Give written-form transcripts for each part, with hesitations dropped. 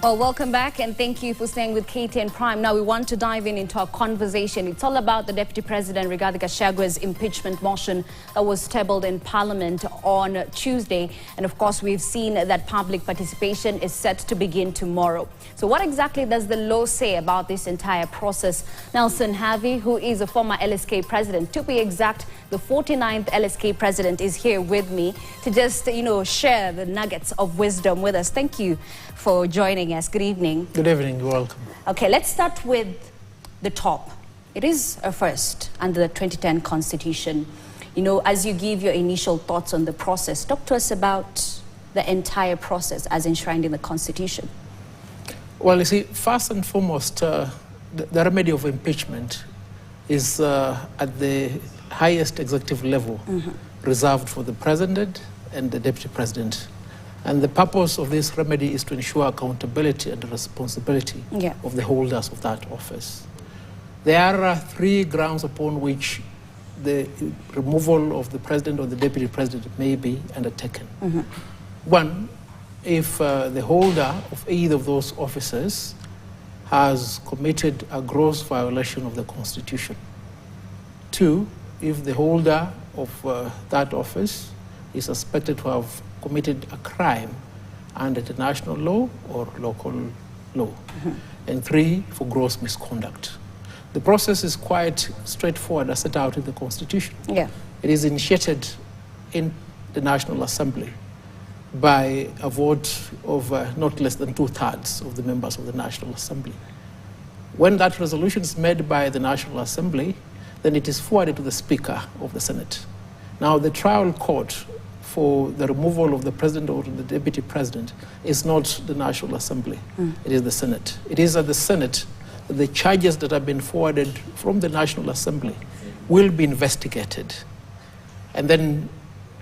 Well, welcome back and thank you for staying with KTN Prime. Now we want to dive into our conversation. It's all about the Deputy President Rigathi Gachagua's impeachment motion that was tabled in Parliament on Tuesday. And of course, we've seen that public participation is set to begin tomorrow. So what exactly does the law say about this entire process? Nelson Havi, who is a former LSK president, to be exact, the 49th LSK president, is here with me to just, share the nuggets of wisdom with us. Thank you for joining us. Good evening. Good evening. You're welcome. Okay, let's start with the top. It is a first under the 2010 Constitution. As you give your initial thoughts on the process, talk to us about the entire process as enshrined in the Constitution. Well, you see, first and foremost, the remedy of impeachment is at the highest executive level, reserved for the president and the deputy president. And the purpose of this remedy is to ensure accountability and responsibility of the holders of that office. There are three grounds upon which the removal of the president or the deputy president may be undertaken. One, if the holder of either of those offices has committed a gross violation of the Constitution. Two, if the holder of that office is suspected to have committed a crime under international law or local law. And three, for gross misconduct. The process is quite straightforward as set out in the Constitution. It is initiated in the National Assembly by a vote of not less than 2/3 of the members of the National Assembly. When that resolution is made by the National Assembly, then it is forwarded to the Speaker of the Senate. Now, the trial court for the removal of the president or the deputy president is not the National Assembly. It is the Senate. It is at the Senate that the charges that have been forwarded from the National Assembly will be investigated. And then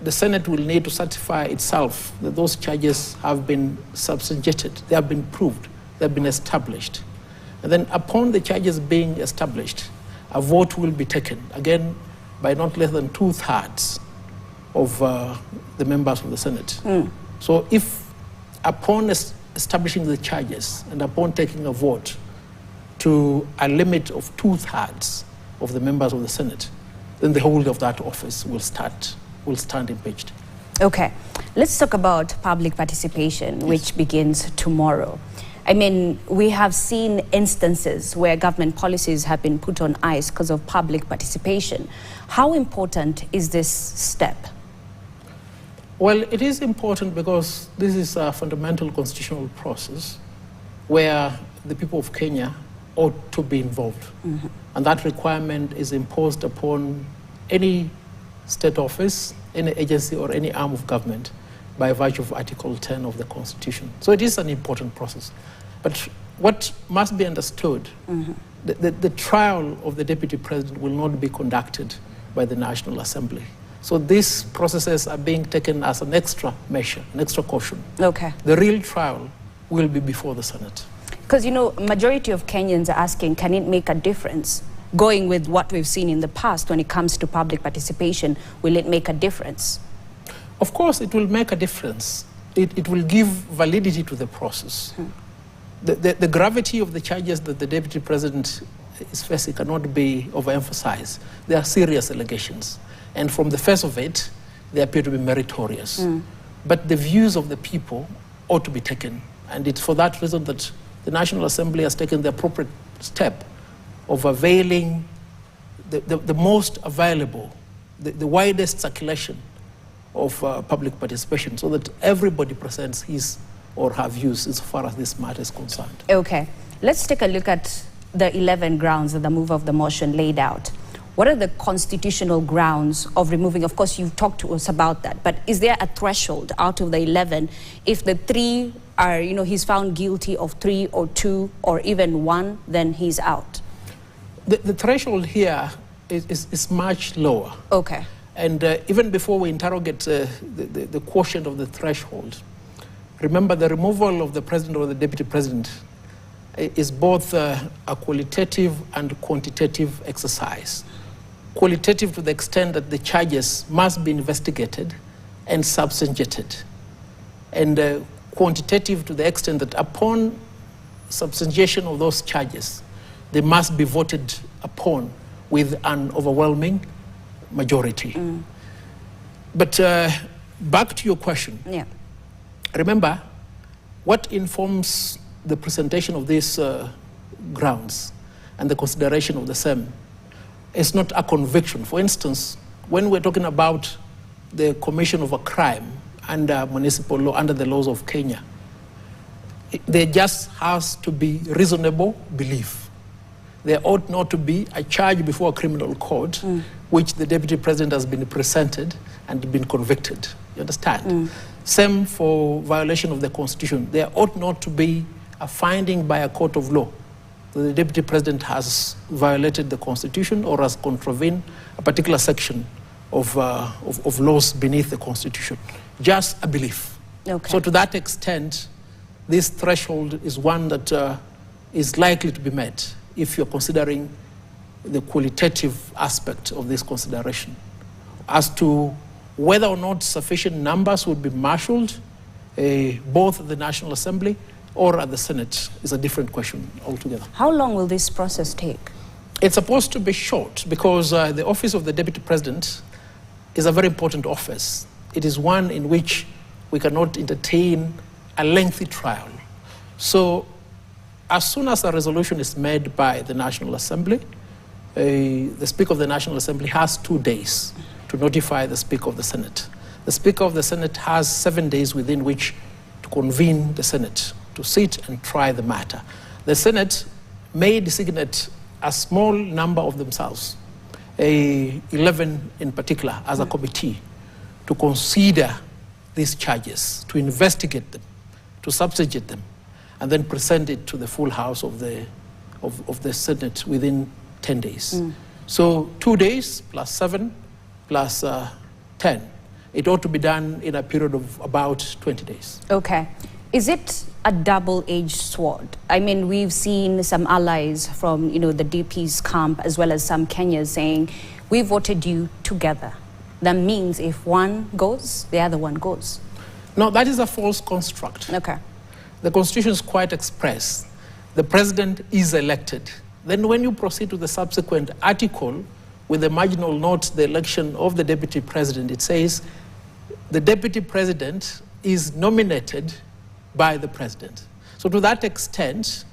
the Senate will need to certify itself that those charges have been substantiated, they have been proved, they have been established. And then upon the charges being established, a vote will be taken, again, by not less than 2/3 of the members of the Senate. So if upon establishing the charges and upon taking a vote to a limit of 2/3 of the members of the Senate, then the holder of that office will stand impeached. Okay, let's talk about public participation, which begins tomorrow. I mean, we have seen instances where government policies have been put on ice because of public participation. How important is this step? Well, it is important because this is a fundamental constitutional process where the people of Kenya ought to be involved. And that requirement is imposed upon any state office, any agency or any arm of government by virtue of Article 10 of the Constitution. So it is an important process. But what must be understood, the trial of the deputy president will not be conducted by the National Assembly. So these processes are being taken as an extra measure, an extra caution. Okay. The real trial will be before the Senate. Because, majority of Kenyans are asking, can it make a difference? Going with what we've seen in the past when it comes to public participation, will it make a difference? Of course, it will make a difference. It will give validity to the process. The gravity of the charges that the deputy president is facing cannot be overemphasized. They are serious allegations. And from the face of it, they appear to be meritorious. But the views of the people ought to be taken. And it's for that reason that the National Assembly has taken the appropriate step of availing the most available, the widest circulation of public participation so that everybody presents his or her views as far as this matter is concerned. Okay, let's take a look at the 11 grounds that the move of the motion laid out. What are the constitutional grounds of removing? Of course, you've talked to us about that, but is there a threshold out of the 11? If the 3 are, he's found guilty of 3 or 2 or even 1, then he's out. The threshold here is much lower. Okay. And even before we interrogate the quotient of the threshold, remember the removal of the president or the deputy president is both a qualitative and quantitative exercise. Qualitative to the extent that the charges must be investigated and substantiated. And quantitative to the extent that upon substantiation of those charges, they must be voted upon with an overwhelming majority. But back to your question. Yeah. Remember, what informs the presentation of these grounds and the consideration of the same is not a conviction. For instance, when we're talking about the commission of a crime under municipal law, under the laws of Kenya, there just has to be reasonable belief. There ought not to be a charge before a criminal court which the deputy president has been presented and been convicted. You understand? Same for violation of the constitution. There ought not to be a finding by a court of law that the deputy president has violated the constitution or has contravened a particular section of laws beneath the constitution. Just a belief. Okay. So to that extent, this threshold is one that is likely to be met if you're considering the qualitative aspect of this consideration. As to whether or not sufficient numbers would be marshaled, both at the National Assembly or at the Senate, is a different question altogether. How long will this process take? It's supposed to be short because the office of the Deputy President is a very important office. It is one in which we cannot entertain a lengthy trial. So as soon as a resolution is made by the National Assembly, the Speaker of the National Assembly has 2 days to notify the Speaker of the Senate. The Speaker of the Senate has 7 days within which to convene the Senate, to sit and try the matter. The Senate may designate a small number of themselves, 11 in particular, as a committee, to consider these charges, to investigate them, to substantiate them, and then present it to the full House of the Senate within 10 days. So 2 days plus 7 plus 10. It ought to be done in a period of about 20 days. Okay. Is it a double-edged sword? I mean, we've seen some allies from, the DP's camp as well as some Kenyans saying, we voted you together. That means if one goes, the other one goes. No, that is a false construct. Okay. The Constitution is quite express. The president is elected. Then when you proceed to the subsequent article with the marginal note, the election of the deputy president, it says the deputy president is nominated by the president. So to that extent,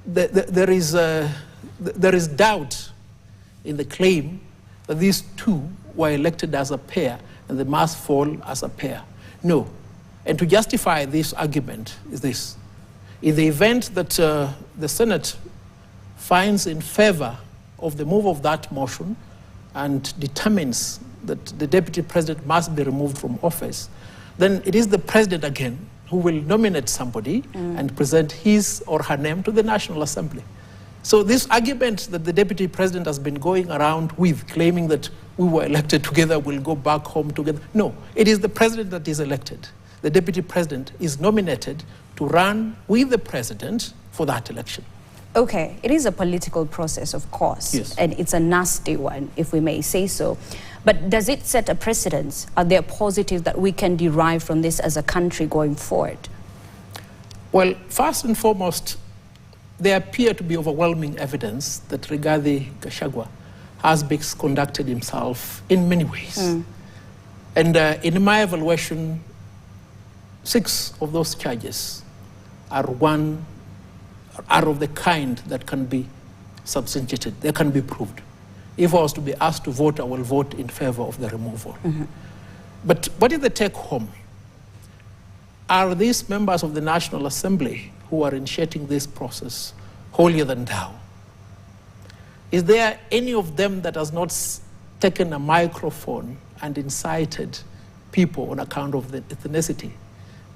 there is doubt in the claim that these two were elected as a pair and they must fall as a pair. No. And to justify this argument is this. In the event that the Senate finds in favor of the move of that motion and determines that the deputy president must be removed from office, then it is the president again who will nominate somebody and present his or her name to the National Assembly. So this argument that the deputy president has been going around with, claiming that we were elected together, we'll go back home together. No, it is the president that is elected. The deputy president is nominated to run with the president for that election. Okay, it is a political process, of course, yes, and it's a nasty one, if we may say so. But does it set a precedent? Are there positives that we can derive from this as a country going forward? Well, first and foremost, there appear to be overwhelming evidence that Rigathi Gachagua has misconducted himself in many ways. And in my evaluation, 6 of those charges are of the kind that can be substantiated, they can be proved. If I was to be asked to vote, I will vote in favor of the removal. But what is the take home? Are these members of the National Assembly who are initiating this process holier than thou? Is there any of them that has not taken a microphone and incited people on account of the ethnicity?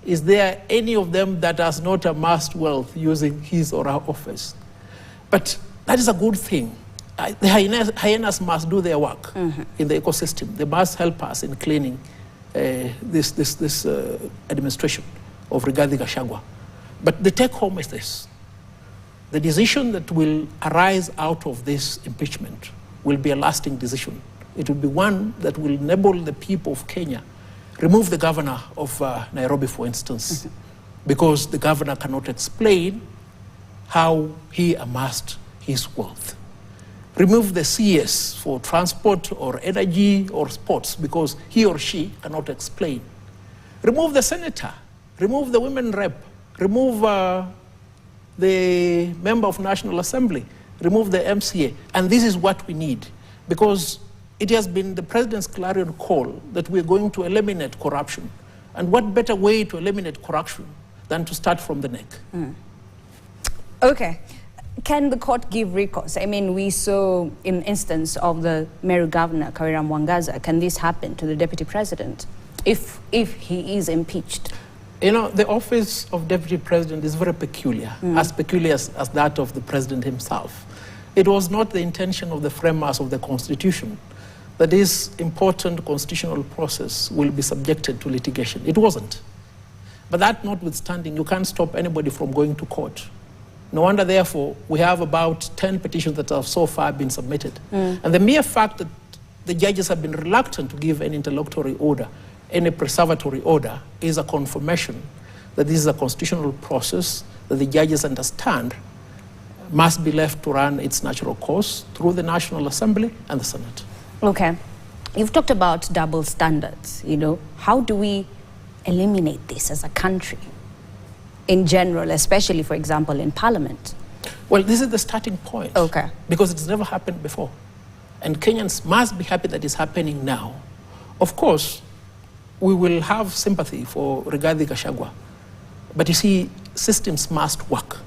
Is there any of them that has not amassed wealth using his or her office? But that is a good thing. The hyenas must do their work in the ecosystem. They must help us in cleaning this administration of Rigathi Gachagua. But the take home is this. The decision that will arise out of this impeachment will be a lasting decision. It will be one that will enable the people of Kenya remove the governor of Nairobi, for instance, because the governor cannot explain how he amassed his wealth. Remove the CS for transport or energy or sports because he or she cannot explain. Remove the senator, remove the women rep, remove the member of National Assembly, remove the MCA. And this is what we need because it has been the president's clarion call that we're going to eliminate corruption. And what better way to eliminate corruption than to start from the neck? Okay. Can the court give recourse? I mean, we saw in instance of the Meru governor, Kawira Mwangaza. Can this happen to the deputy president if he is impeached? You know, the office of deputy president is very peculiar, as peculiar as that of the president himself. It was not the intention of the framers of the Constitution that this important constitutional process will be subjected to litigation. It wasn't. But that notwithstanding, you can't stop anybody from going to court. No wonder, therefore, we have about 10 petitions that have so far been submitted. And the mere fact that the judges have been reluctant to give an interlocutory order, any preservatory order, is a confirmation that this is a constitutional process that the judges understand must be left to run its natural course through the National Assembly and the Senate. Okay. You've talked about double standards, you know. How do we eliminate this as a country in general, especially, for example, in Parliament? Well, this is the starting point. Okay. Because it's never happened before. And Kenyans must be happy that it's happening now. Of course, we will have sympathy for Rigathi Gachagua. But you see, systems must work.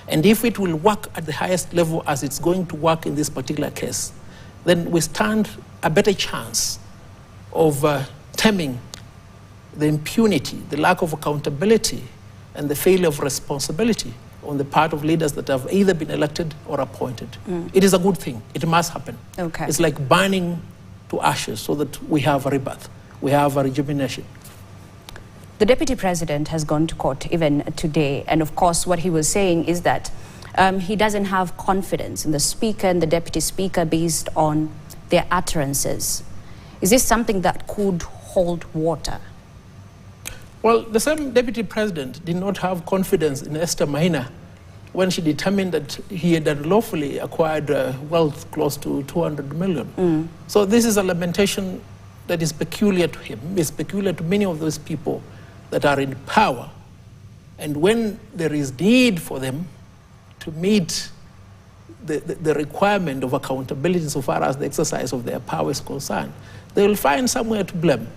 And if it will work at the highest level as it's going to work in this particular case, then we stand a better chance of stemming the impunity, the lack of accountability, and the failure of responsibility on the part of leaders that have either been elected or appointed. It is a good thing. It must happen. Okay. It's like burning to ashes so that we have a rebirth. We have a rejuvenation. The deputy president has gone to court even today. And of course, what he was saying is that he doesn't have confidence in the speaker and the deputy speaker based on their utterances. Is this something that could hold water? Well, the same deputy president did not have confidence in Esther Maina when she determined that he had unlawfully acquired wealth close to 200 million. So this is a lamentation that is peculiar to him. It's peculiar to many of those people that are in power. And when there is need for them to meet the requirement of accountability so far as the exercise of their power is concerned, they will find somewhere to blame.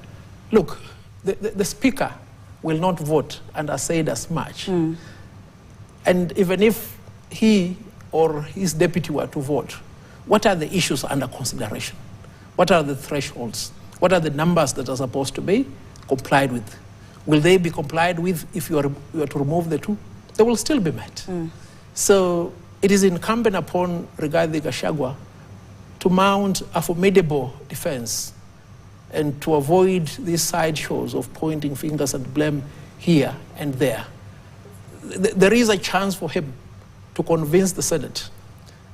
Look, the speaker will not vote and has said as much. And even if he or his deputy were to vote, what are the issues under consideration? What are the thresholds? What are the numbers that are supposed to be complied with? Will they be complied with if you are to remove the two? They will still be met. So it is incumbent upon Rigathi Gachagua to mount a formidable defense and to avoid these sideshows of pointing fingers and blame here and there. There is a chance for him to convince the Senate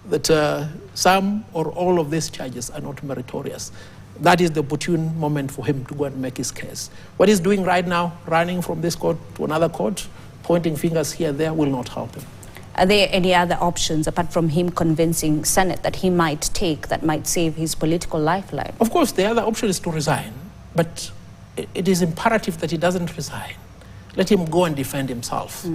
that some or all of these charges are not meritorious. That is the opportune moment for him to go and make his case. What he's doing right now, running from this court to another court, pointing fingers here and there, will not help him. Are there any other options apart from him convincing Senate that he might take that might save his political lifeline? Of course, the other option is to resign, but it is imperative that he doesn't resign. Let him go and defend himself.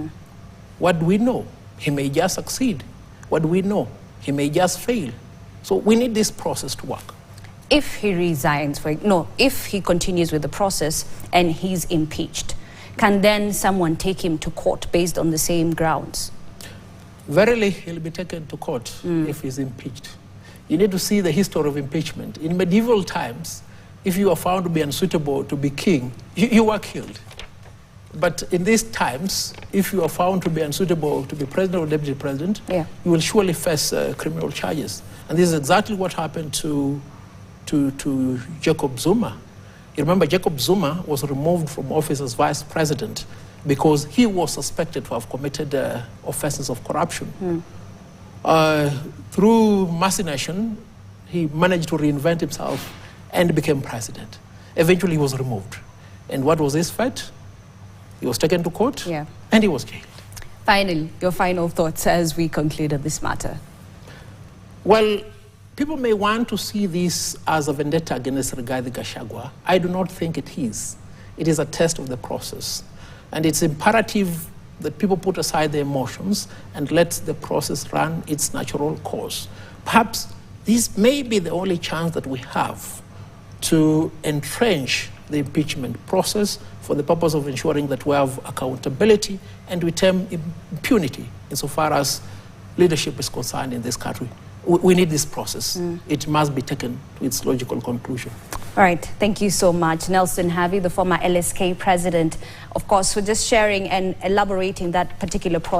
What do we know? He may just succeed. What do we know? He may just fail. So we need this process to work. If he resigns, if he continues with the process and he's impeached, can then someone take him to court based on the same grounds? Verily, he'll be taken to court if he's impeached. You need to see the history of impeachment. In medieval times, if you are found to be unsuitable to be king, you were killed. But in these times, if you are found to be unsuitable to be president or deputy president, you will surely face criminal charges. And this is exactly what happened to Jacob Zuma. You remember, Jacob Zuma was removed from office as vice president because he was suspected to have committed offenses of corruption. Through machination, he managed to reinvent himself and became president. Eventually, he was removed. And what was his fate? He was taken to court and he was jailed. Finally, your final thoughts as we concluded this matter. Well, people may want to see this as a vendetta against Rigathi Gachagua. I do not think it is. It is a test of the process. And it's imperative that people put aside their emotions and let the process run its natural course. Perhaps this may be the only chance that we have to entrench the impeachment process for the purpose of ensuring that we have accountability and we term impunity insofar as leadership is concerned in this country. We need this process. It must be taken to its logical conclusion. All right, thank you so much. Nelson Havi, the former LSK president, of course, for just sharing and elaborating that particular process.